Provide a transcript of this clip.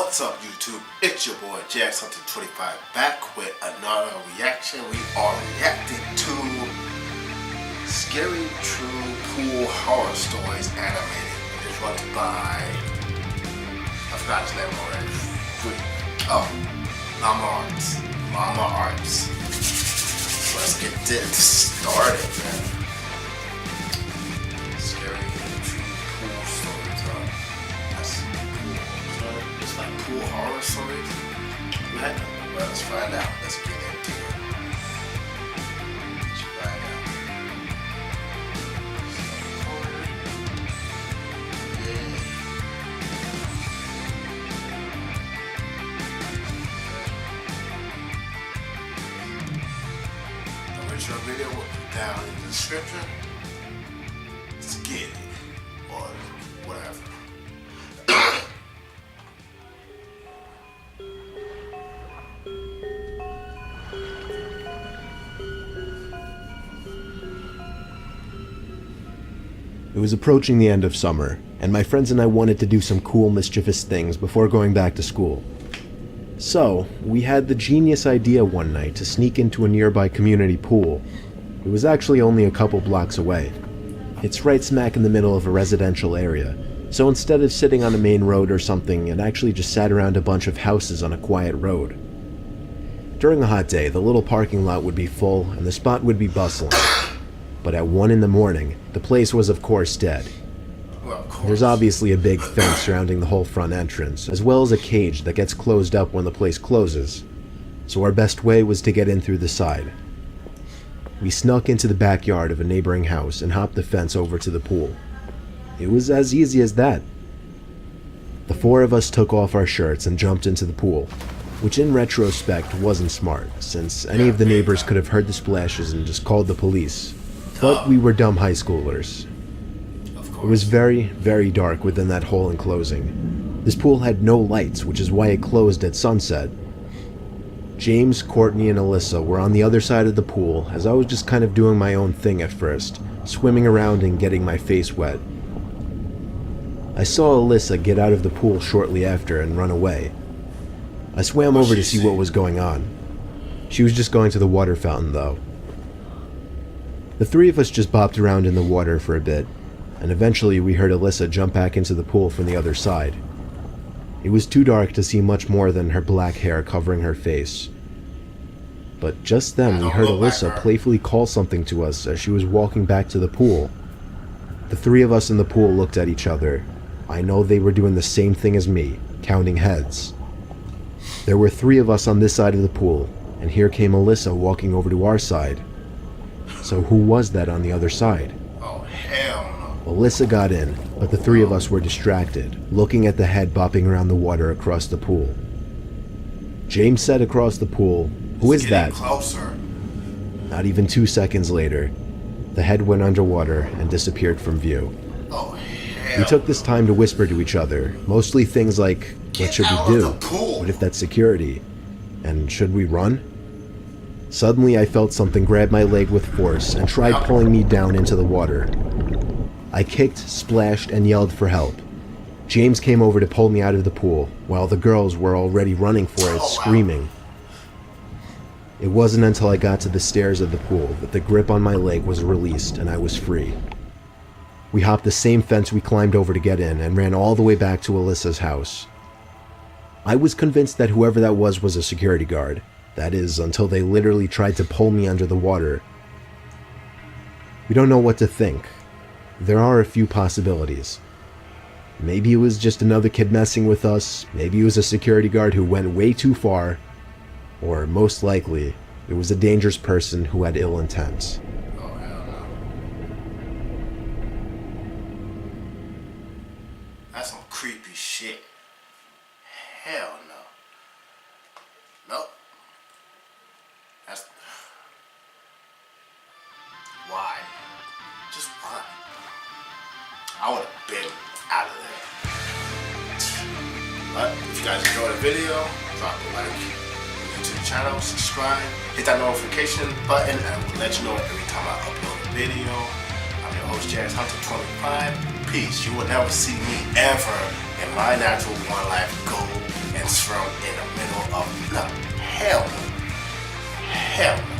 What's up, YouTube? It's your boy jxhunter25 back with another reaction. We are reacting to Scary True Pool Horror Stories animated. It is run by, I forgot his name already. Mama Arts. Let's get this started, man. Scary True Pool Stories, huh? That's cool. So it's like pool horror stories. Well, let's find out. Let's get into it. Let's find out. The original video will be down in the description. Let's get it. Or whatever. It was approaching the end of summer, and my friends and I wanted to do some cool, mischievous things before going back to school. So, we had the genius idea one night to sneak into a nearby community pool. It was actually only a couple blocks away. It's right smack in the middle of a residential area, so instead of sitting on a main road or something, it actually just sat around a bunch of houses on a quiet road. During a hot day, the little parking lot would be full and the spot would be bustling. But at 1 in the morning, the place was of course dead. There's obviously a big fence surrounding the whole front entrance, as well as a cage that gets closed up when the place closes. So our best way was to get in through the side. We snuck into the backyard of a neighboring house and hopped the fence over to the pool. It was as easy as that. The four of us took off our shirts and jumped into the pool, which in retrospect wasn't smart, since any of the neighbors could have heard the splashes and just called the police. But we were dumb high schoolers. It was very, very dark within that whole enclosing. This pool had no lights, which is why it closed at sunset. James, Courtney, and Alyssa were on the other side of the pool, as I was just kind of doing my own thing at first, swimming around and getting my face wet. I saw Alyssa get out of the pool shortly after and run away. I swam over to see what was going on. She was just going to the water fountain, though. The three of us just bopped around in the water for a bit, and eventually we heard Alyssa jump back into the pool from the other side. It was too dark to see much more than her black hair covering her face. But just then we heard Alyssa playfully call something to us as she was walking back to the pool. The three of us in the pool looked at each other. I know they were doing the same thing as me, counting heads. There were 3 of us on this side of the pool, and here came Alyssa walking over to our side. So who was that on the other side? Oh, hell no. Alyssa got in, but the 3 of us were distracted, looking at the head bopping around the water across the pool. James said across the pool, "Who is that?" Closer. Not even 2 seconds later, the head went underwater and disappeared from view. Oh, hell. We took this time to whisper to each other, mostly things like, what should we do? What if that's security? And should we run? Suddenly I felt something grab my leg with force and tried pulling me down into the water. I kicked, splashed, and yelled for help. James came over to pull me out of the pool, while the girls were already running for it, screaming. It wasn't until I got to the stairs of the pool that the grip on my leg was released and I was free. We hopped the same fence we climbed over to get in and ran all the way back to Alyssa's house. I was convinced that whoever that was a security guard. That is, until they literally tried to pull me under the water. We don't know what to think. There are a few possibilities. Maybe it was just another kid messing with us, maybe it was a security guard who went way too far, or most likely, it was a dangerous person who had ill intent. Oh, hell no. That's some creepy shit. Hell no. Nope. That's... Why? Just why? I would have been out of there. But if you guys enjoyed the video, drop a like, to the channel, subscribe, hit that notification button, and I will let you know every time I upload a video. I'm your host jxhunter25. Peace. You will never see me ever in my natural one life go and Prince from in the middle of no. Hell no. Hell no.